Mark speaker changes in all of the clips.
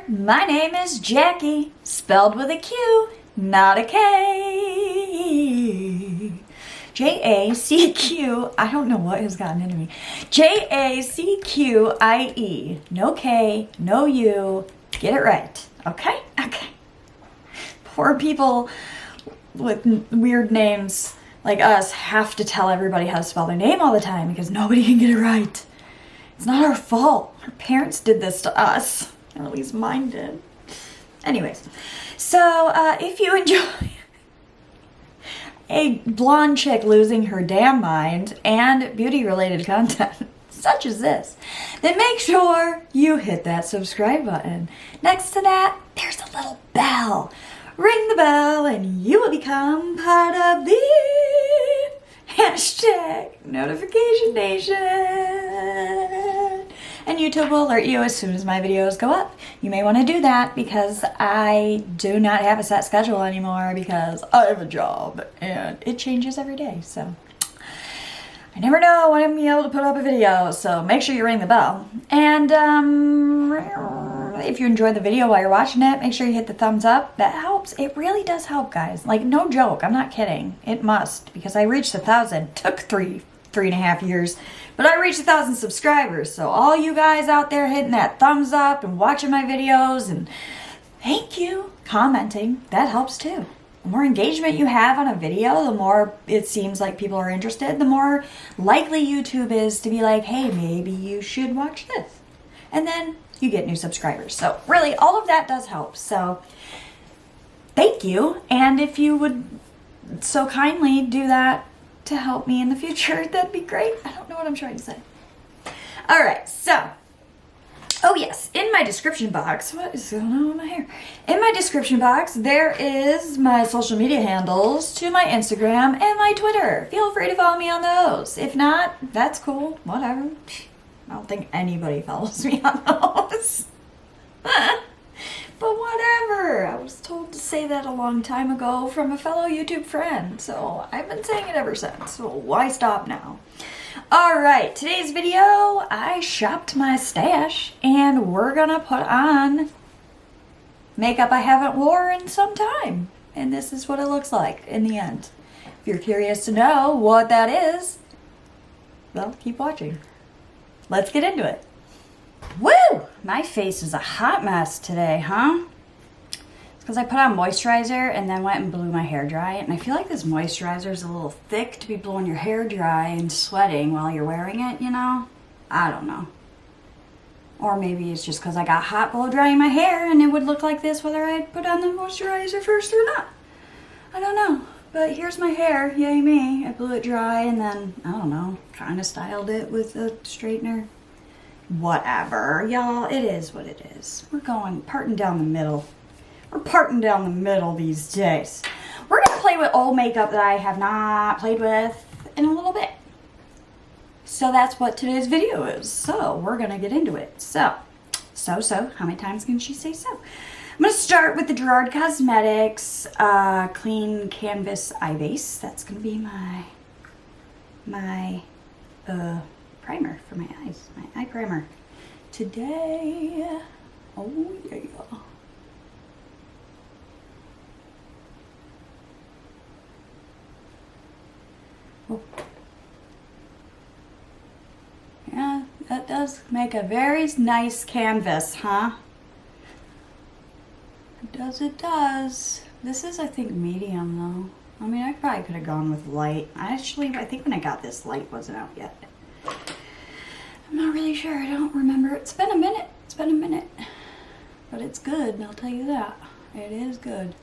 Speaker 1: my name is Jacqie, spelled with a Q, not a K. J-A-C-Q, I don't know what has gotten into me. J-A-C-Q-I-E, no K, no U, get it right, okay? Okay. Poor people with weird names like us have to tell everybody how to spell their name all the time because nobody can get it right. It's not our fault. Our parents did this to us. Or at least mine did. Anyways, so if you enjoy a blonde chick losing her damn mind and beauty-related content, such as this, then make sure you hit that subscribe button. Next to that, there's a little bell. Ring the bell and you will become part of the #Notification Nation. And YouTube will alert you as soon as my videos go up. You may want to do that because I do not have a set schedule anymore because I have a job and it changes every day. So I never know when I'm going to be able to put up a video. So make sure you ring the bell. And if you enjoy the video while you're watching it, make sure you hit the thumbs up. That helps. It really does help, guys. Like, no joke. I'm not kidding. It must, because I reached 1,000. Took three and a half years, but I reached 1,000 subscribers. So all you guys out there hitting that thumbs up and watching my videos, and thank you, commenting, that helps too. The more engagement you have on a video, the more it seems like people are interested, the more likely YouTube is to be like, hey, maybe you should watch this. And then you get new subscribers. So really, all of that does help. So thank you. And if you would so kindly do that to help me in the future, that'd be great. I don't know what I'm trying to say. All right, so, oh yes, in my description box, what is going on with my hair? In my description box, there is my social media handles to my Instagram and my Twitter. Feel free to follow me on those. If not, that's cool, whatever. I don't think anybody follows me on those. But whatever. I was told to say that a long time ago from a fellow YouTube friend. So I've been saying it ever since. So why stop now? Alright, today's video, I shopped my stash and we're gonna put on makeup I haven't worn in some time. And this is what it looks like in the end. If you're curious to know what that is, well, keep watching. Let's get into it. Woo! My face is a hot mess today, huh? It's because I put on moisturizer and then went and blew my hair dry. And I feel like this moisturizer is a little thick to be blowing your hair dry and sweating while you're wearing it, you know? I don't know. Or maybe it's just because I got hot blow drying my hair and it would look like this whether I put on the moisturizer first or not. I don't know. But here's my hair. Yay me. I blew it dry and then, I don't know, kind of styled it with a straightener. Whatever, y'all, it is what it is. We're going parting down the middle. We're parting down the middle these days. We're gonna play with old makeup that I have not played with in a little bit. So that's what today's video is. So we're gonna get into it. So, how many times can she say so? I'm gonna start with the Gerard Cosmetics Clean Canvas Eye Base. That's gonna be my primer for my eyes, my eye primer today. Oh yeah. Oh. Yeah, that does make a very nice canvas, huh? It does. This is, I think, medium though. I mean, I probably could have gone with light. I think when I got this, light wasn't out yet. I'm not really sure. I don't remember. It's been a minute. But it's good, I'll tell you that. It is good.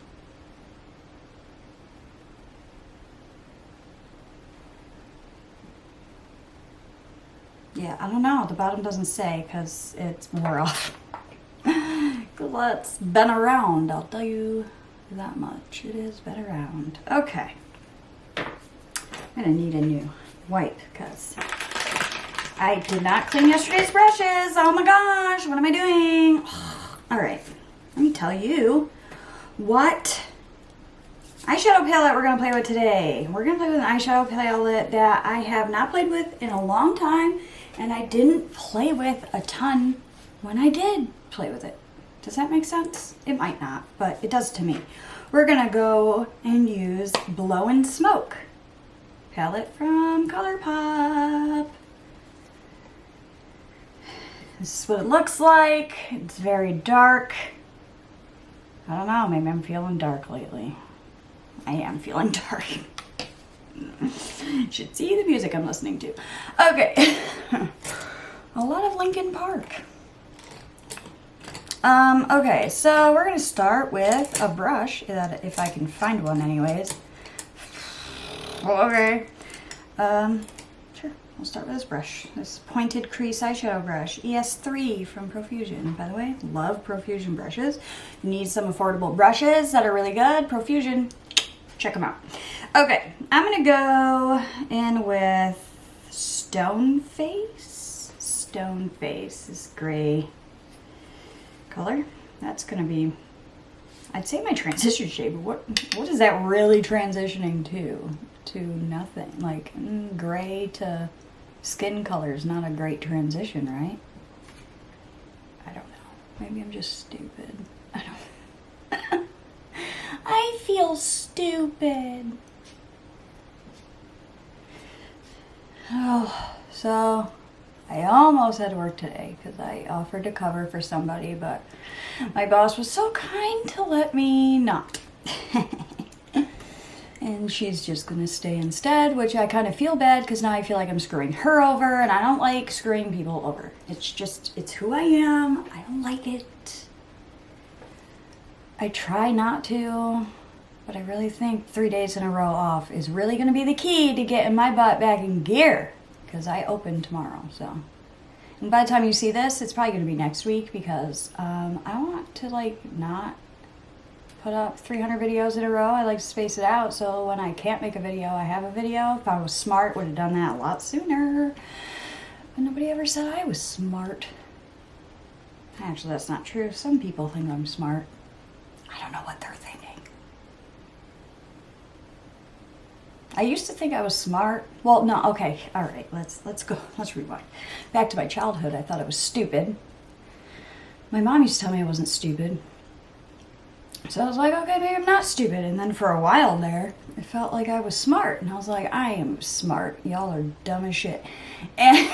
Speaker 1: Yeah, I don't know. The bottom doesn't say because it's wore off. Because it's been around, I'll tell you that much. It has been around. Okay. I'm going to need a new wipe because I did not clean yesterday's brushes. Oh my gosh, what am I doing? All right, let me tell you what eyeshadow palette we're gonna play with today. We're gonna play with an eyeshadow palette that I have not played with in a long time, and I didn't play with a ton when I did play with it. Does that make sense? It might not, but it does to me. We're gonna go and use Blow and Smoke palette from ColourPop. This is what it looks like. It's very dark. I don't know, maybe I'm feeling dark lately. I am feeling dark. Should see the music I'm listening to. Okay. A lot of Linkin Park. Okay, so we're gonna start with a brush, that if I can find one anyways. Okay. Sure, we'll start with this brush. This pointed crease eyeshadow brush, ES3 from Profusion. By the way, love Profusion brushes. You need some affordable brushes that are really good, Profusion, check them out. Okay, I'm gonna go in with Stone Face. Stone Face is gray color. That's gonna be, I'd say my transition shade, but what is that really transitioning to? To nothing. Like gray to skin color is not a great transition, right? I don't know. Maybe I'm just stupid. I don't. I feel stupid. Oh, so I almost had to work today because I offered to cover for somebody, but my boss was so kind to let me not. And she's just gonna stay instead, which I kind of feel bad because now I feel like I'm screwing her over, and I don't like screwing people over. It's just, it's who I am. I don't like it. I try not to, but I really think 3 days in a row off is really gonna be the key to getting my butt back in gear, because I open tomorrow, so. And by the time you see this, it's probably gonna be next week, because I want to like not put up 300 videos in a row. I like to space it out, so when I can't make a video, I have a video. If I was smart, would have done that a lot sooner. But nobody ever said I was smart. Actually, that's not true. Some people think I'm smart. I don't know what they're thinking. I used to think I was smart. Well, no, okay, all right, let's go. Let's rewind. Back to my childhood, I thought I was stupid. My mom used to tell me I wasn't stupid. So I was like, okay, maybe I'm not stupid. And then for a while there, it felt like I was smart. And I was like, I am smart. Y'all are dumb as shit. And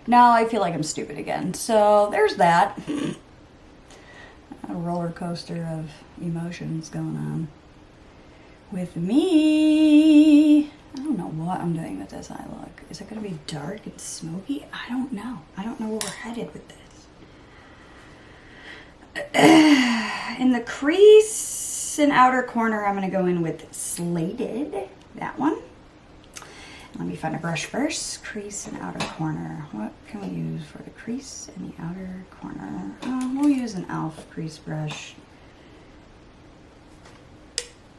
Speaker 1: now I feel like I'm stupid again. So there's that. A roller coaster of emotions going on with me. I don't know what I'm doing with this eye look. Is it going to be dark and smoky? I don't know. I don't know where we're headed with this. In the crease and outer corner, I'm going to go in with Slated, that one. Let me find a brush first. Crease and outer corner. What can we use for the crease and the outer corner? We'll use an E.L.F. crease brush.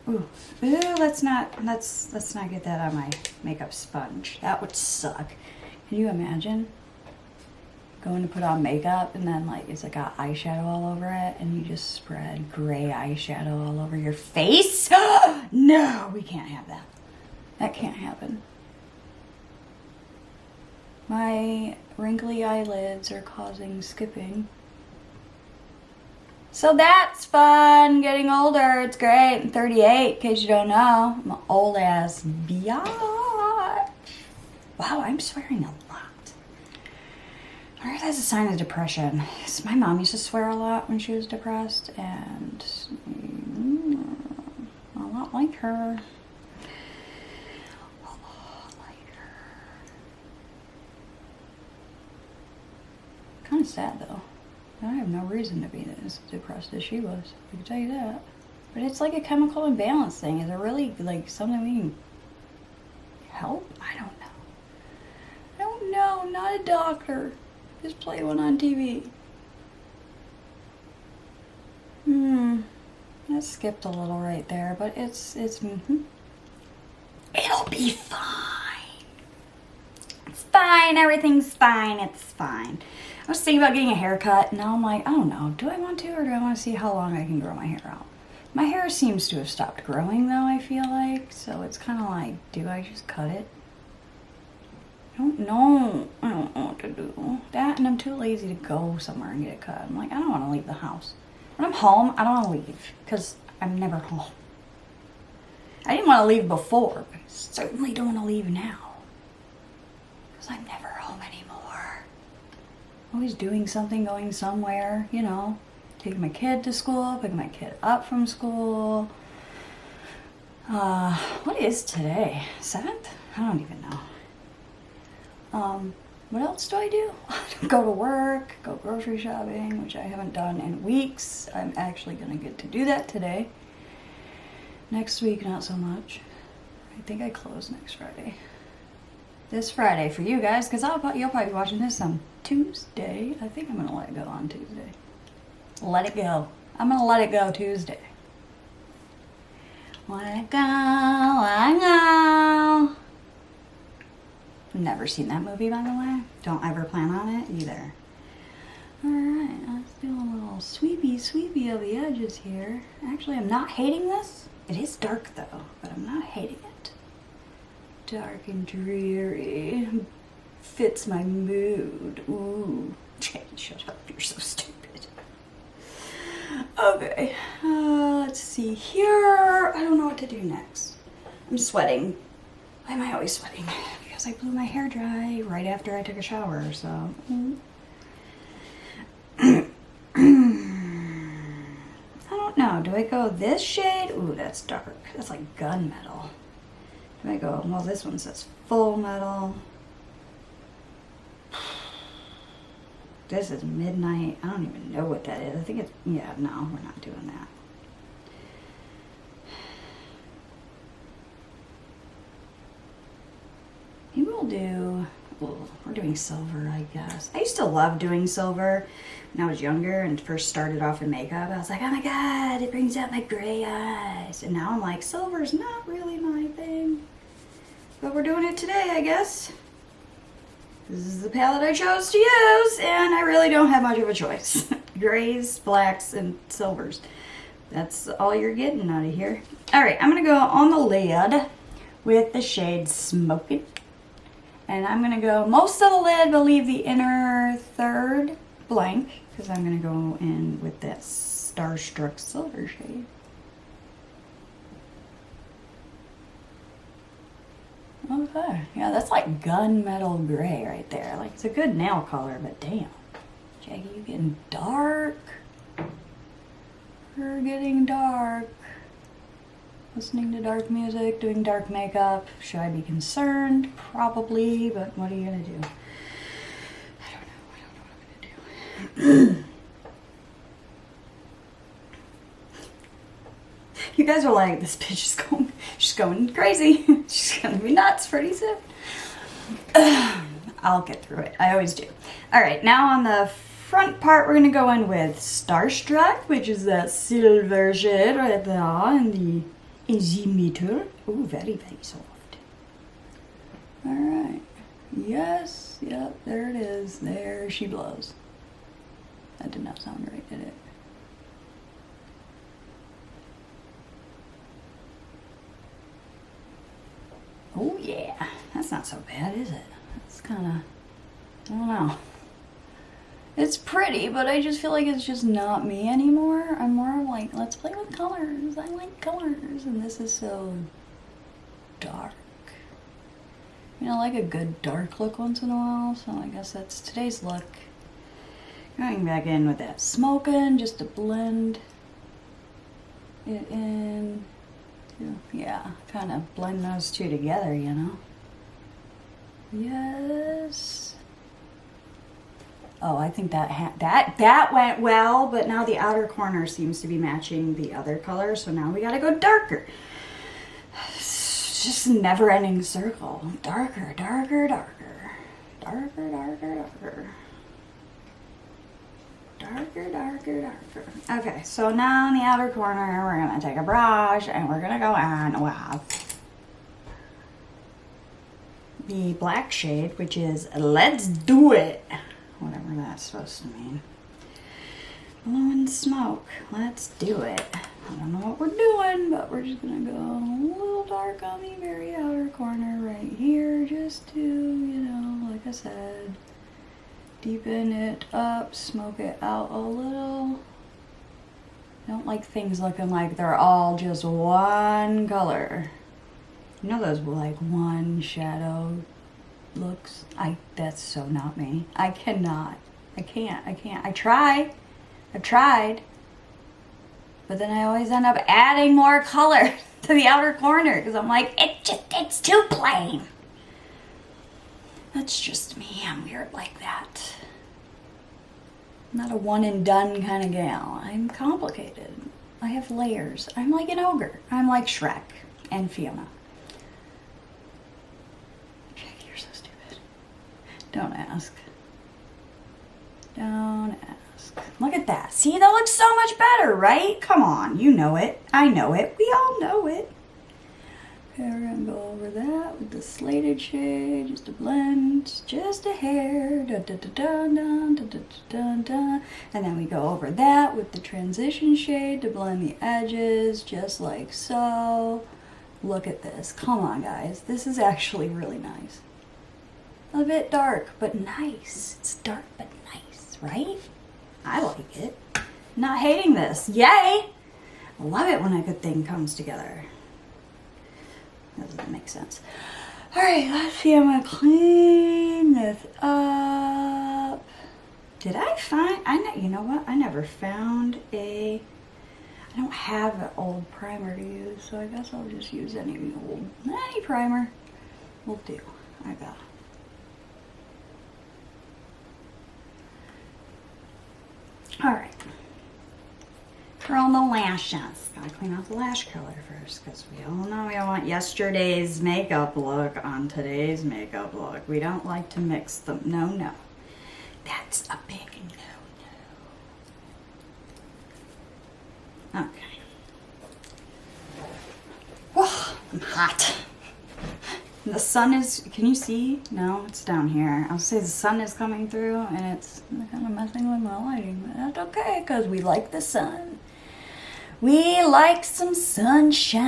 Speaker 1: Ooh, let's not get that on my makeup sponge. That would suck. Can you imagine going to put on makeup and then like it's like got eyeshadow all over it and you just spread gray eyeshadow all over your face? No, we can't have that. That can't happen. My wrinkly eyelids are causing skipping. So that's fun, getting older. It's great. I'm 38, in case you don't know. I'm an old ass biatch. Wow, I'm swearing a lot. I heard that's a sign of depression. My mom used to swear a lot when she was depressed, and a lot like her. A lot like her. Kind of sad though. I have no reason to be as depressed as she was. I can tell you that. But it's like a chemical imbalance thing. Is it really like something we can help? I don't know. I don't know. I'm not a doctor. Just played one on TV. I skipped a little right there, but it's it'll be fine. It's fine. Everything's fine. It's fine. I was thinking about getting a haircut, and now I'm like, I don't know. Do I want to, or do I want to see how long I can grow my hair out? My hair seems to have stopped growing, though, I feel like. So it's kind of like, do I just cut it? don't know. I don't know what to do. That, and I'm too lazy to go somewhere and get it cut. I'm like, I don't want to leave the house. When I'm home, I don't want to leave because I'm never home. I didn't want to leave before, but I certainly don't want to leave now because I'm never home anymore. Always doing something, going somewhere, you know, taking my kid to school, picking my kid up from school. What is today? 7th? I don't even know. What else do I do? Go to work, go grocery shopping, which I haven't done in weeks. I'm actually going to get to do that today. Next week, not so much. I think I close next Friday. This Friday for you guys, because you'll probably be watching this on Tuesday. I think I'm going to let it go on Tuesday. Let it go. I'm going to let it go Tuesday. Let it go, let it go. Never seen that movie, by the way. Don't ever plan on it either. Alright, let's do a little sweepy of the edges here. Actually, I'm not hating this. It is dark though, but I'm not hating it. Dark and dreary. Fits my mood. Ooh. Jacqie, shut up. You're so stupid. Okay, let's see here. I don't know what to do next. I'm sweating. Why am I always sweating? Because I blew my hair dry right after I took a shower, so. I don't know. Do I go this shade? Ooh, that's dark. That's like gunmetal. Do I go, well, this one says full metal. This is midnight. I don't even know what that is. I think it's, yeah, no, we're not doing that. Maybe we'll do, well, we're doing silver, I guess. I used to love doing silver when I was younger and first started off in makeup. I was like, oh my god, it brings out my gray eyes. And now I'm like, silver's not really my thing. But we're doing it today, I guess. This is the palette I chose to use, and I really don't have much of a choice. Grays, blacks, and silvers. That's all you're getting out of here. Alright, I'm going to go on the lid with the shade Smokin'. And I'm going to go most of the lid, but leave the inner third blank, because I'm going to go in with that Starstruck Silver shade. Okay, yeah, that's like gunmetal gray right there. Like, it's a good nail color, but damn. Jacqie, you getting dark. You're getting dark. Listening to dark music, doing dark makeup. Should I be concerned? Probably, but what are you gonna do? I don't know what I'm gonna do. You guys are like, this bitch is going, she's going crazy. She's gonna be nuts pretty soon. I'll get through it. I always do. All right, now on the front part, we're gonna go in with Starstruck, which is that silver shade right there in the meter. Ooh, very, very soft. All right. Yes, yep, there it is. There she blows. That did not sound right, did it? Oh yeah, that's not so bad, is it? It's kind of, I don't know. It's pretty, but I just feel like it's just not me anymore. I'm more like, let's play with colors. I like colors, and this is so dark. I mean, I like a good dark look once in a while, so I guess that's today's look. Going back in with that Smokin' just to blend it in. Yeah, kind of blend those two together, you know? Yes. Oh, I think that went well, but now the outer corner seems to be matching the other color, so now we gotta go darker. It's just a never-ending circle. Darker, darker, darker. Darker, darker, darker. Darker, darker, darker. Okay, so now in the outer corner, we're gonna take a brush and we're gonna go on with the black shade, which is Let's Do It. Whatever that's supposed to mean. Blowing smoke. Let's do it. I don't know what we're doing, but we're just gonna go a little dark on the very outer corner right here, just to, you know, like I said, deepen it up, smoke it out a little. I don't like things looking like they're all just one color. You know those like one shadow looks? That's so not me. I cannot. I can't. I try. I've tried. But then I always end up adding more color to the outer corner because I'm like, it's too plain. That's just me. I'm weird like that. I'm not a one and done kind of gal. I'm complicated. I have layers. I'm like an ogre. I'm like Shrek and Fiona. Jacqie, you're so stupid. Don't ask. Don't ask. Look at that. See, that looks so much better, right? Come on. You know it. I know it. We all know it. Okay, we're going to go over that with the slated shade, just a blend, just a hair, da da da da da da da da da. And then we go over that with the transition shade to blend the edges, just like so. Look at this. Come on, guys. This is actually really nice. A bit dark, but nice. It's dark, but nice, right? I like it. Not hating this. Yay! I love it when a good thing comes together. That doesn't make sense. Alright, let's see. I'm gonna clean this up. Did I find, you know what? I never found I don't have an old primer to use, so I guess I'll just use any primer will do. I got it. Alright. For all the lashes. Gotta clean out the lash color first, because we all know we don't want yesterday's makeup look on today's makeup look. We don't like to mix them. No, no. That's a big no. Okay. Whoa, I'm hot. The sun is, can you see? No, it's down here. I'll say the sun is coming through and it's kind of messing with my lighting, but that's okay because we like the sun. We like some sunshine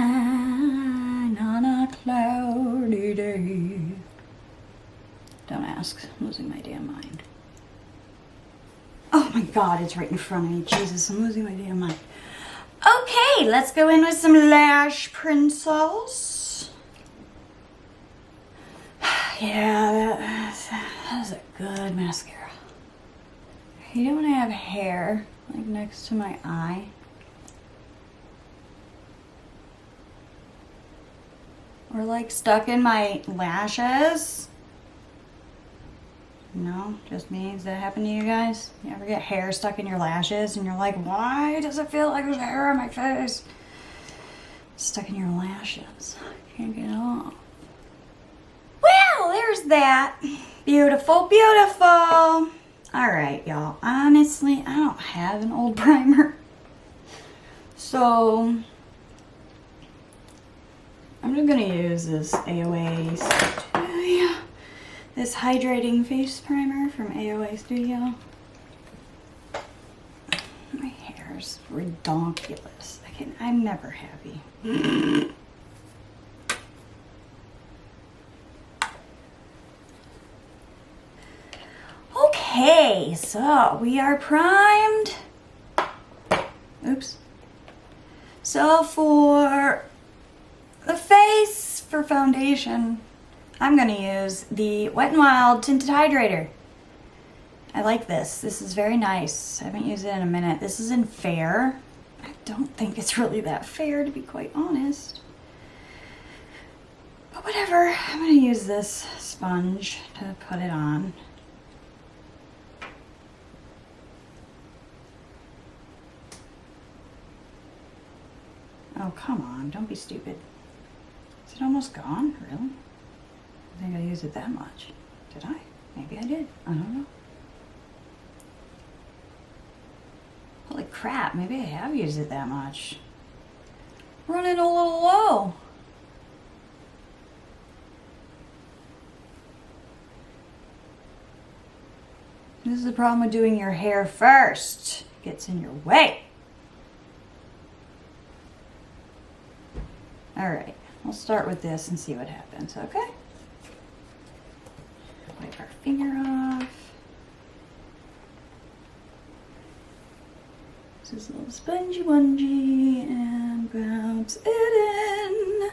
Speaker 1: on a cloudy day. Don't ask, I'm losing my damn mind. Oh my God, it's right in front of me. Jesus, I'm losing my damn mind. Okay, let's go in with some lash pencils. Yeah, that is a good mascara. You don't want to have hair like next to my eye. Or like stuck in my lashes. No, just me. Does that happen to you guys? You ever get hair stuck in your lashes and you're like, why does it feel like there's hair on my face? Stuck in your lashes. Can't get it off. Well, there's that. Beautiful, beautiful. All right, y'all. Honestly, I don't have an old primer. So, I'm just going to use this AOA Studio. This hydrating face primer from AOA Studio. My hair's redonkulous. I'm never happy. Okay, so we are primed. Oops. So for the face, for foundation, I'm going to use the Wet n Wild Tinted Hydrator. I like this. This is very nice. I haven't used it in a minute. This is in Fair. I don't think it's really that fair, to be quite honest. But whatever. I'm going to use this sponge to put it on. Oh, come on. Don't be stupid. Is it almost gone? Really? I think I used it that much. Did I? Maybe I did. I don't know. Holy crap. Maybe I have used it that much. Running a little low. This is the problem with doing your hair first. It gets in your way. Alright, we'll start with this and see what happens, okay? Wipe our finger off. This is a little spongy wungy and bounce it in.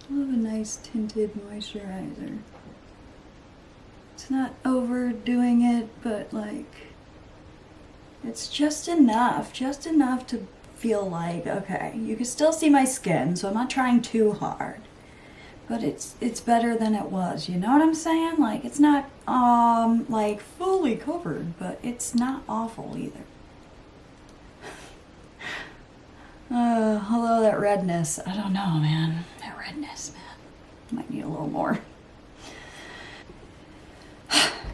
Speaker 1: Love a nice tinted moisturizer. It's not overdoing it, but like, it's just enough to feel like, okay, you can still see my skin, so I'm not trying too hard. But it's better than it was, you know what I'm saying? Like, it's not like fully covered, but it's not awful either. Although that redness, I don't know, man. That redness, man. Might need a little more.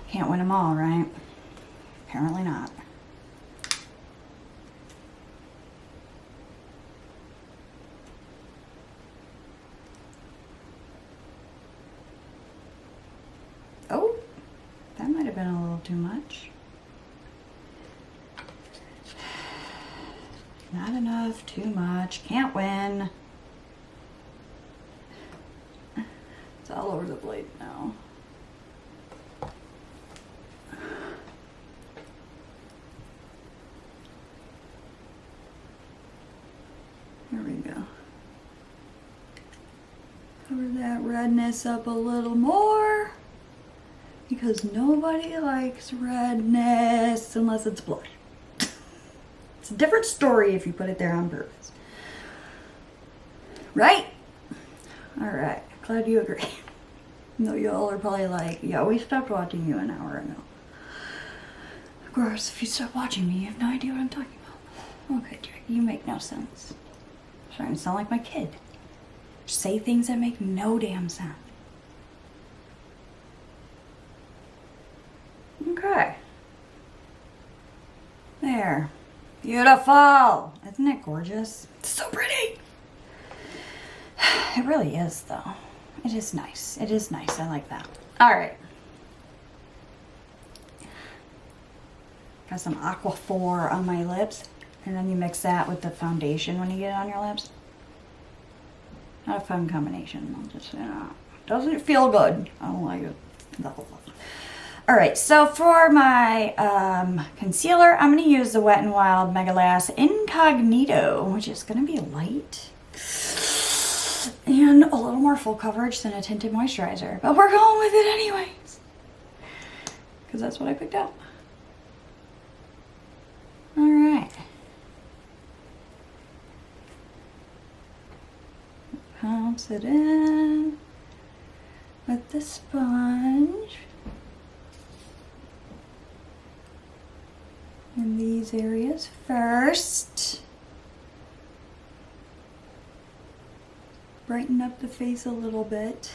Speaker 1: Can't win them all, right? Apparently not. Oh, that might have been a little too much. Not enough, too much, can't win. It's all over the blade now. There we go. Cover that redness up a little more, because nobody likes redness unless it's blush. It's a different story if you put it there on purpose. Right? Alright, glad you agree. No, y'all are probably like, yeah, we stopped watching you an hour ago. Of course, if you stop watching me, you have no idea what I'm talking about. Okay, Jacqie, you make no sense. I'm starting to sound like my kid. Just say things that make no damn sense. Okay. There. Beautiful! Isn't it gorgeous? It's so pretty! It really is, though. It is nice. It is nice. I like that. Alright. Got some Aquaphor on my lips. And then you mix that with the foundation when you get it on your lips. Not a fun combination. I'll just, doesn't feel good. I don't like it. Alright, so for my concealer, I'm going to use the Wet n Wild Mega Lash Incognito, which is going to be light and a little more full coverage than a tinted moisturizer. But we're going with it anyways, because that's what I picked up. Alright. Pounce it in with the sponge. In these areas first. Brighten up the face a little bit.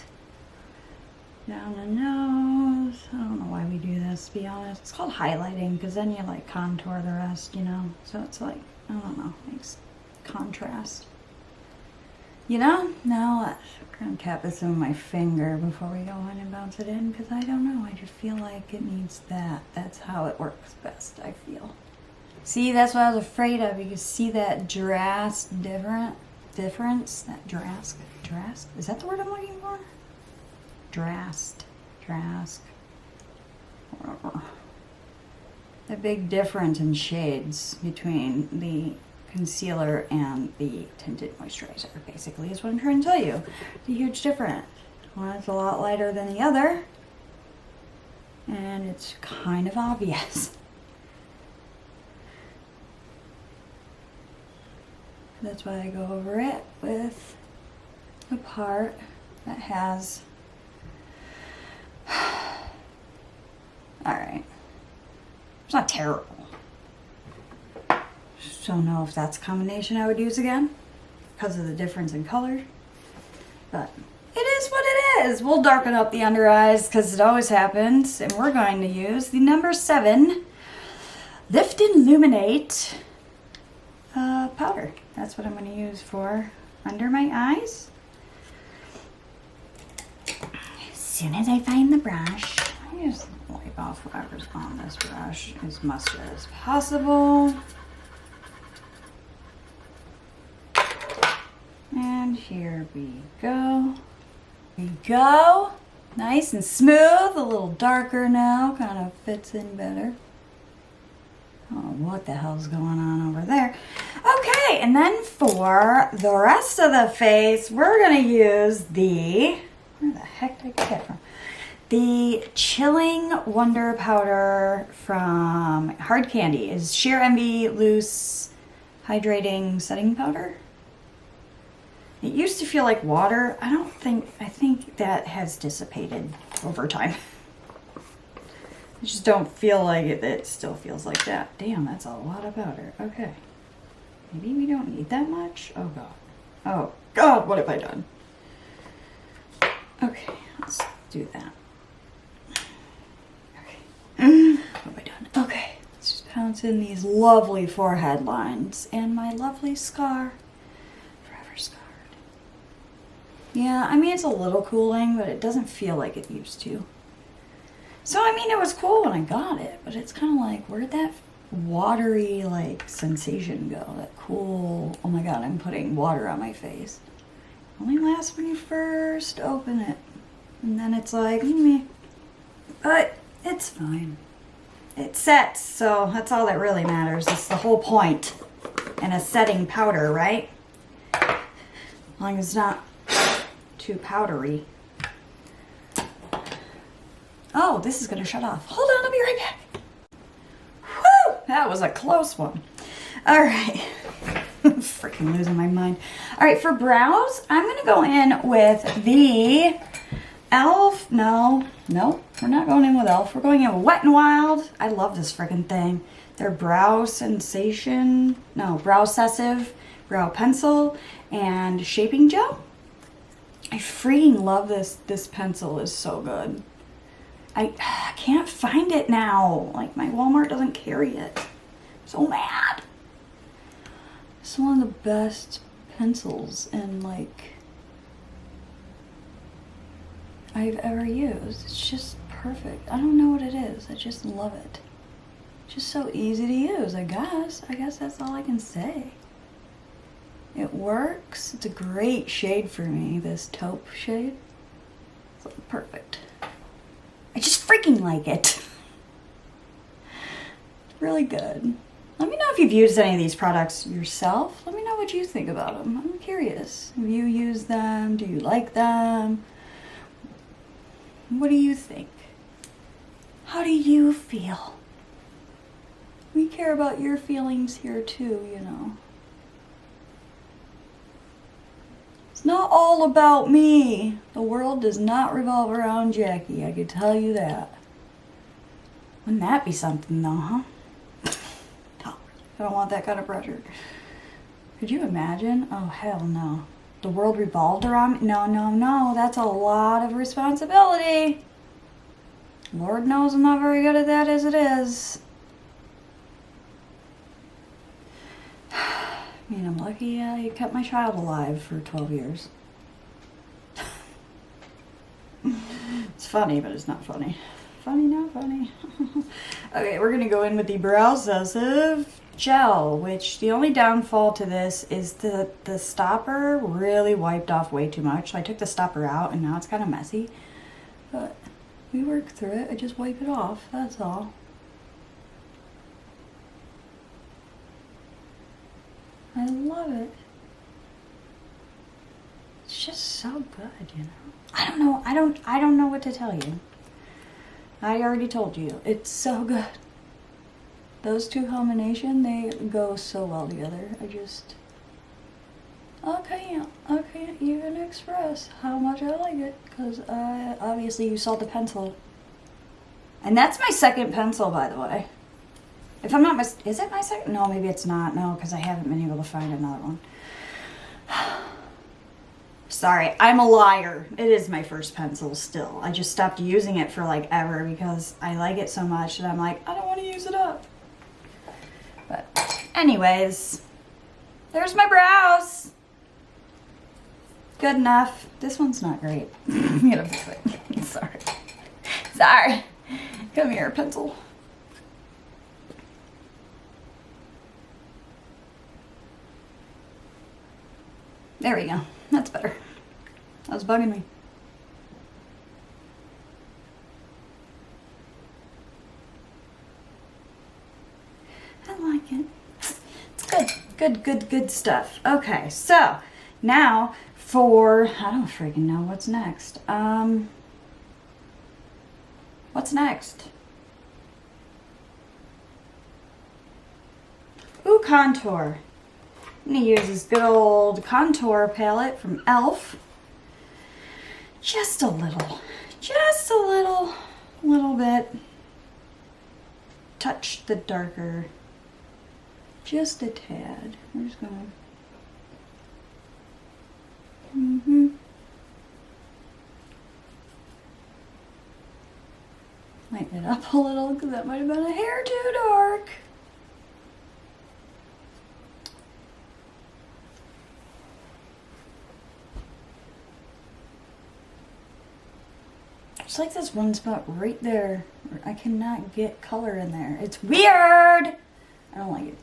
Speaker 1: Down the nose. I don't know why we do this, to be honest. It's called highlighting, because then you like contour the rest, you know? So it's like, I don't know, makes contrast. You know? Now let's kind of tap this on my finger before we go in and bounce it in, because I don't know, I just feel like it needs that. That's how it works best, I feel. See, that's what I was afraid of. You can see that drastic difference. That drastic. Is that the word I'm looking for? Drastic. Whatever. The big difference in shades between the concealer and the tinted moisturizer, basically, is what I'm trying to tell you. It's a huge difference. One is a lot lighter than the other, and it's kind of obvious. That's why I go over it with the part that has... Alright. It's not terrible. Just don't know if that's a combination I would use again because of the difference in color. But it is what it is. We'll darken up the under eyes because it always happens. And we're going to use the number 7 Lift and Illuminate powder. That's what I'm going to use for under my eyes. As soon as I find the brush, I just wipe off whatever's on this brush as much as possible. Here we go. There we go. Nice and smooth, a little darker now, kind of fits in better. Oh, what the hell's going on over there? Okay, and then for the rest of the face, we're gonna use the, where the heck did I get that from? The Chilling Wonder Powder from Hard Candy. Is Sheer Envy Loose Hydrating Setting Powder. It used to feel like water. I think that has dissipated over time. I just don't feel like it. It still feels like that. Damn, that's a lot of powder. Okay. Maybe we don't need that much. Oh God. Oh God, what have I done? Okay, let's do that. Okay. What have I done? Okay, let's just pounce in these lovely forehead lines and my lovely scar. Forever scarred. Yeah, I mean, it's a little cooling, but it doesn't feel like it used to. So, I mean, it was cool when I got it, but it's kind of like, where'd that watery, like, sensation go? That cool, oh my God, I'm putting water on my face. Only lasts when you first open it. And then it's like, meh. But it's fine. It sets, so that's all that really matters. It's the whole point in a setting powder, right? As long as it's not too powdery. Oh, this is gonna shut off. Hold on, I'll be right back. Whew, that was a close one. All right, freaking losing my mind. All right, for brows, I'm gonna go in with the E.L.F. No, we're not going in with E.L.F. We're going in with Wet n Wild. I love this freaking thing. Their Brow Sensation, no, Brow Obsessive Brow Pencil and Shaping Gel. I freaking love this. This pencil is so good. I can't find it now. Like, my Walmart doesn't carry it. I'm so mad. It's one of the best pencils and like I've ever used. It's just perfect. I don't know what it is. I just love it. Just so easy to use, I guess. I guess that's all I can say. It works. It's a great shade for me, this taupe shade. It's like perfect. I just freaking like it. It's really good. Let me know if you've used any of these products yourself. Let me know what you think about them. I'm curious. Have you used them? Do you like them? What do you think? How do you feel? We care about your feelings here too, you know. It's not all about me. The world does not revolve around Jacqie, I can tell you that. Wouldn't that be something though, huh? No, I don't want that kind of pressure. Could you imagine? Oh, hell no. The world revolved around me? No, that's a lot of responsibility. Lord knows I'm not very good at that as it is. I mean, I'm lucky I kept my child alive for 12 years. It's funny, but it's not funny. Funny, not funny. Okay, we're going to go in with the Brow Obsessive Gel, which the only downfall to this is the stopper really wiped off way too much. So I took the stopper out and now it's kind of messy. But we work through it. I just wipe it off, that's all. I love it. It's just so good, you know. I don't know what to tell you. I already told you. It's so good. Those two combination, they go so well together. I can't even express how much I like it because obviously you saw the pencil. And that's my second pencil, by the way. If I'm not is it my second? No, maybe it's not. No, because I haven't been able to find another one. Sorry, I'm a liar. It is my first pencil still. I just stopped using it for like ever because I like it so much that I'm like, I don't want to use it up. But anyways, there's my brows. Good enough. This one's not great. I'm gonna fix it. Sorry. Come here, pencil. There we go. That's better. That was bugging me. I like it. It's good stuff. Okay, so now for, I don't freaking know what's next. What's next? Ooh, contour. I'm gonna use this good old contour palette from E.L.F. Just a little bit. Touch the darker. Just a tad. We're just gonna. Lighten it up a little because that might have been a hair too dark. It's like this one spot right there where I cannot get color in there. It's weird. I don't like it.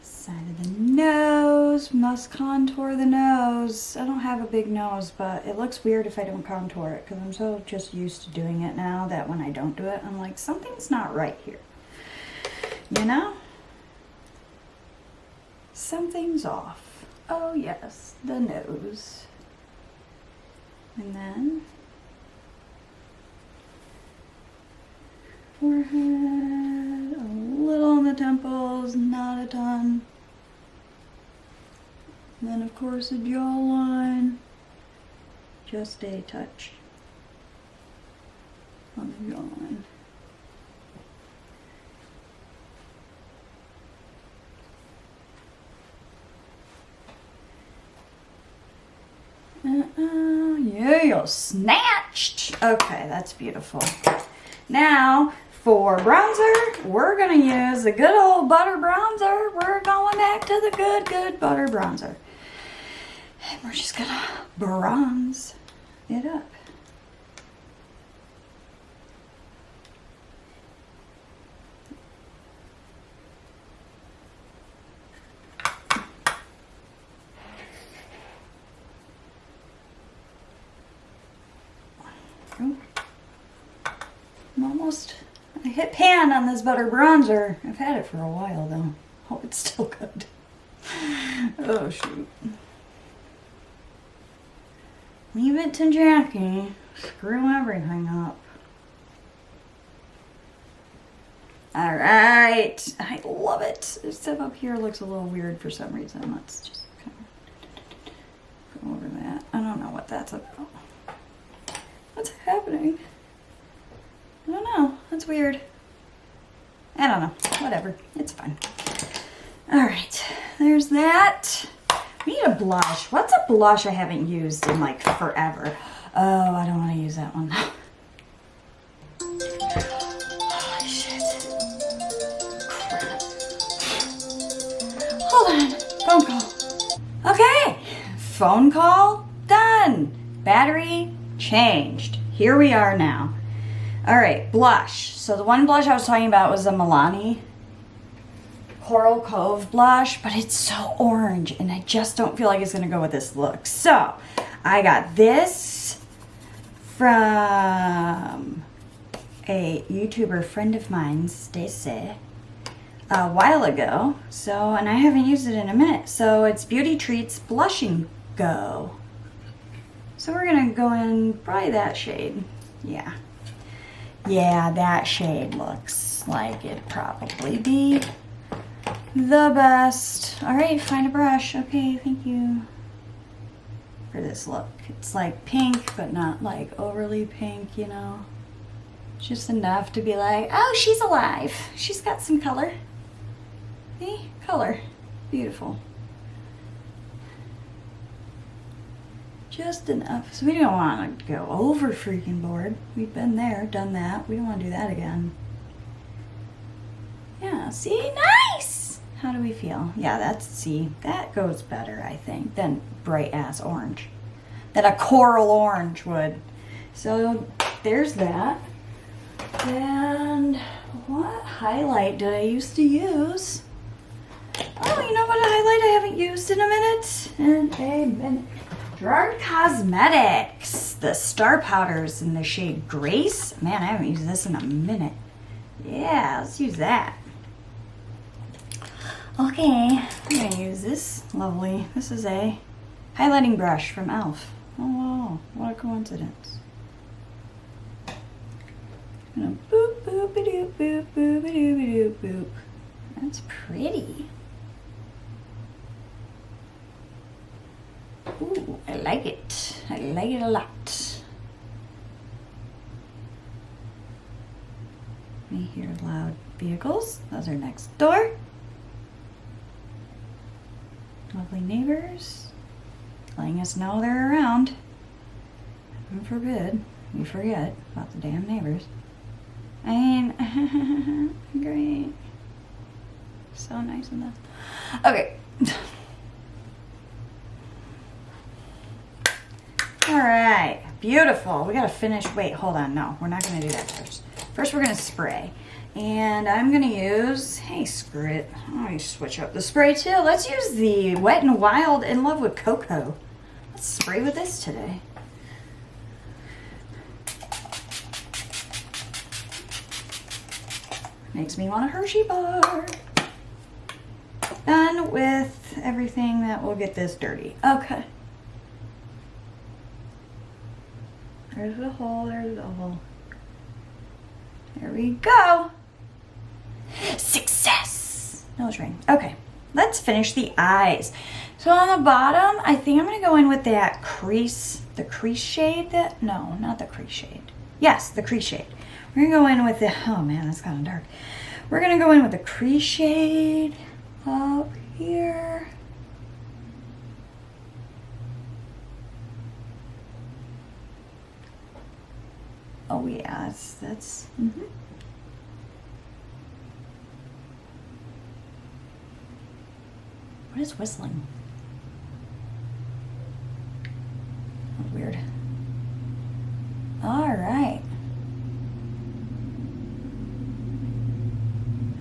Speaker 1: Side of the nose, must contour the nose. I don't have a big nose, but it looks weird if I don't contour it because I'm so just used to doing it now that when I don't do it, I'm like, something's not right here. You know? Something's off. Oh yes, the nose. And then forehead, a little on the temples, not a ton. And then of course the jawline, just a touch on the jawline. Yeah, snatched. Okay, that's beautiful. Now for bronzer, we're gonna use the good old butter bronzer. We're going back to the good butter bronzer. And we're just gonna bronze it up. Ooh. I hit pan on this butter bronzer. I've had it for a while though. Hope it's still good. Oh shoot. Leave it to Jacqie. Screw everything up. Alright. I love it. This stuff up here looks a little weird for some reason. Let's just kind of go over that. I don't know what that's about. What's happening? I don't know. That's weird. I don't know. Whatever. It's fine. Alright. There's that. We need a blush. What's a blush I haven't used in like forever? Oh, I don't want to use that one. Holy shit. Crap. Hold on. Phone call. Okay. Phone call done. Battery changed. Here we are now. All right, blush. So the one blush I was talking about was the Milani Coral Cove blush, but it's so orange and I just don't feel like it's gonna go with this look. So I got this from a YouTuber friend of mine, Stacy, a while ago. So, and I haven't used it in a minute. So it's Beauty Treats Blushing Go. So we're gonna go in probably that shade. Yeah. Yeah, that shade looks like it'd probably be the best. All right, find a brush. Okay, thank you for this look. It's like pink, but not like overly pink, you know. Just enough to be like, oh, she's alive. She's got some color. See? Color. Beautiful. Just enough. So we don't want to go over freaking board. We've been there, done that. We don't want to do that again. Yeah, see? Nice! How do we feel? Yeah, that goes better, I think, than bright ass orange. Than a coral orange would. So there's that. And what highlight did I used to use? Oh, you know what a highlight I haven't used in a minute? Gerard Cosmetics. The Star Powders in the shade Grace. Man, I haven't used this in a minute. Yeah, let's use that. Okay, I'm gonna use this. Lovely. This is a highlighting brush from E.L.F. Oh, wow, what a coincidence. I'm gonna boop, boop-a-doop, boop, boop-a-doop, boop. That's pretty. Ooh, I like it. I like it a lot. We hear loud vehicles. Those are next door. Lovely neighbors letting us know they're around. Heaven forbid we forget about the damn neighbors. I mean, great. So nice of them. Okay. All right, beautiful. We gotta finish. Wait, hold on. No, we're not gonna do that first. First, we're gonna spray. And I'm gonna use, hey, screw it. Let me switch up the spray too. Let's use the Wet n Wild In Love with Cocoa. Let's spray with this today. Makes me want a Hershey bar. Done with everything that will get this dirty. Okay. There's the hole, there's the hole. There we go. Success! Nose ring. Okay, let's finish the eyes. So on the bottom, I think I'm gonna go in with that crease, the crease shade that, no, not the crease shade. Yes, the crease shade. We're gonna go in with the, oh man, that's kind of dark. We're gonna go in with the crease shade up here. Oh yeah, that's What is whistling? Oh, weird. All right.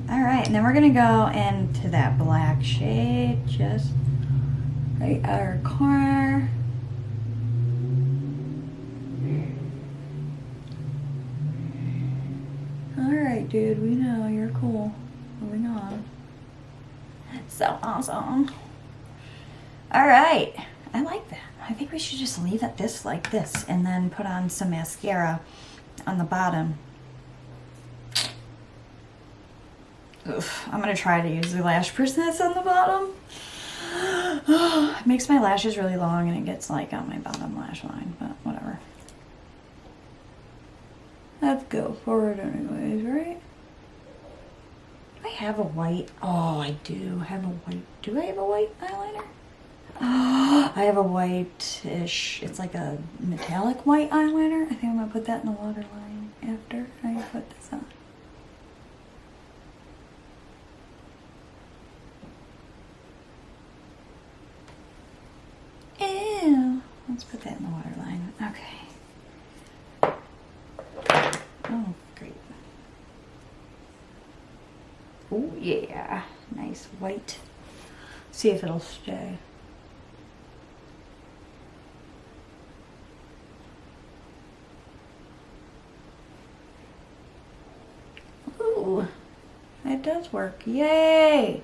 Speaker 1: All right, and then we're gonna go into that black shade, just right outer corner. All right, dude, we know you're cool. Moving on. So awesome. All right, I like that. I think we should just leave it this like this and then put on some mascara on the bottom. Oof, I'm gonna try to use the lash person that's on the bottom. It makes my lashes really long and it gets like on my bottom lash line, but whatever. Let's go forward anyways, right? Do I have a white? Oh, I do have a white. Do I have a white eyeliner? Oh, I have a white-ish, it's like a metallic white eyeliner. I think I'm gonna put that in the waterline after I put this on. Ew. Let's put that in the waterline. Okay. Oh, great. Oh, yeah. Nice white. See if it'll stay. Ooh, that does work. Yay!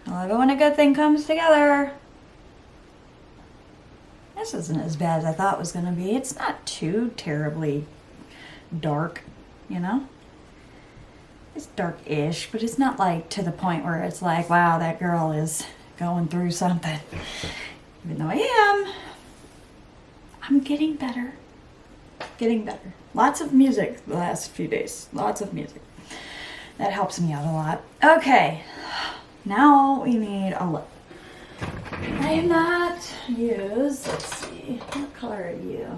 Speaker 1: I love it when a good thing comes together. This isn't as bad as I thought it was going to be. It's not too terribly dark, you know? It's dark-ish, but it's not like to the point where it's like, wow, that girl is going through something. Even though I am, I'm getting better. Getting better. Lots of music the last few days. Lots of music. That helps me out a lot. Okay. Now we need a lip. I have not used, let's see, what color are you?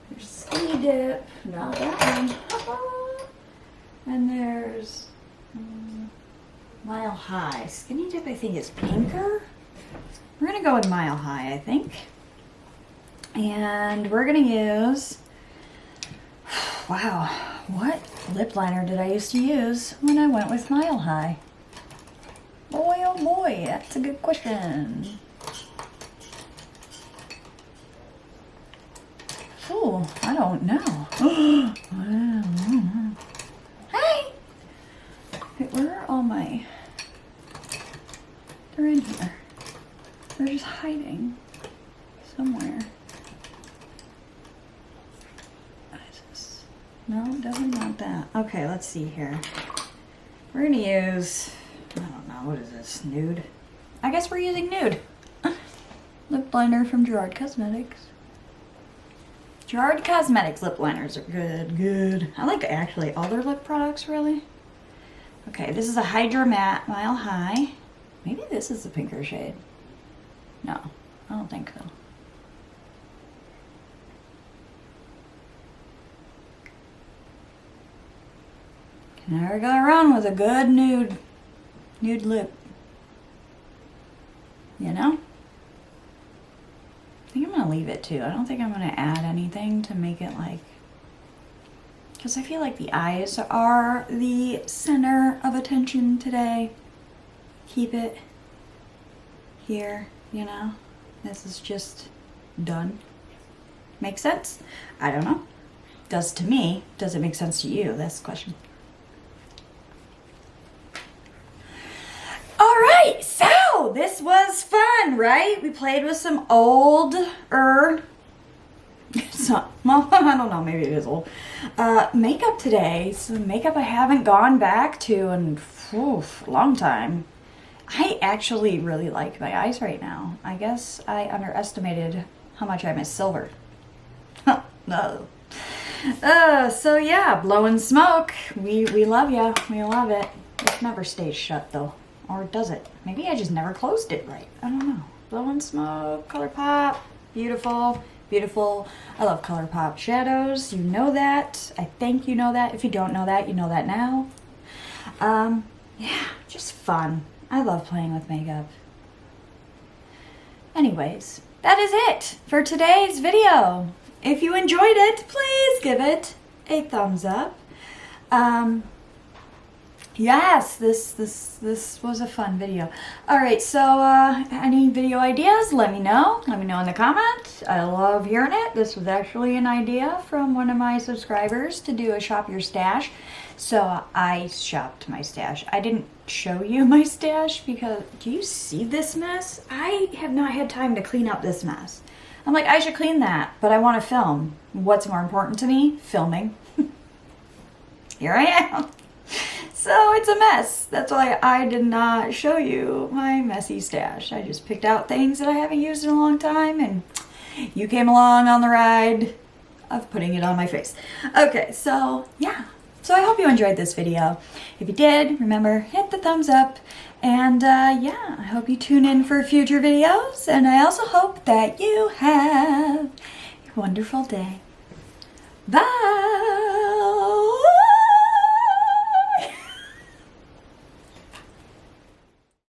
Speaker 1: There's Skinny Dip, not that one. And there's Mile High. Skinny Dip I think is pinker. We're gonna go with Mile High, I think. And we're gonna use, wow, what lip liner did I used to use when I went with Mile High? Boy, oh boy, that's a good question. Oh, I don't know. Hey! Wait, where are all my... They're in here. They're just hiding somewhere. What is this? No, definitely not that. Okay, let's see here. We're gonna use... I don't know, what is this? Nude? I guess we're using nude. Lip liner from Gerard Cosmetics. Gerard Cosmetics lip liners are good. I like actually all their lip products, really. Okay, this is a Hydra Matte Mile High. Maybe this is the pinker shade. No, I don't think so. Can never go wrong with a good nude lip. You know? I think I'm gonna leave it too. I don't think I'm gonna add anything to make it like, because I feel like the eyes are the center of attention today. Keep it here, you know? This is just done. Make sense? I don't know. Does to me. Does it make sense to you? That's the question. Alright, so this was fun, right? We played with some older, well, I don't know, maybe it is old, makeup today. Some makeup I haven't gone back to in a long time. I actually really like my eyes right now. I guess I underestimated how much I miss silver. No. So yeah, blowing smoke. We love ya. We love it. It never stays shut though. Or does it? Maybe I just never closed it right. I don't know. Blowing smoke, ColourPop. Beautiful. Beautiful. I love ColourPop shadows. You know that. I think you know that. If you don't know that, you know that now. Yeah, just fun. I love playing with makeup. Anyways, that is it for today's video. If you enjoyed it, please give it a thumbs up. Yes, this was a fun video. Alright, so any video ideas, let me know. Let me know in the comments. I love hearing it. This was actually an idea from one of my subscribers to do a shop your stash. So I shopped my stash. I didn't show you my stash because, do you see this mess? I have not had time to clean up this mess. I'm like, I should clean that, but I want to film. What's more important to me? Filming. Here I am. So it's a mess. That's why I did not show you my messy stash. I just picked out things that I haven't used in a long time, and you came along on the ride of putting it on my face. Okay, so yeah. So I hope you enjoyed this video. If you did, remember, hit the thumbs up. And yeah, I hope you tune in for future videos. And I also hope that you have a wonderful day.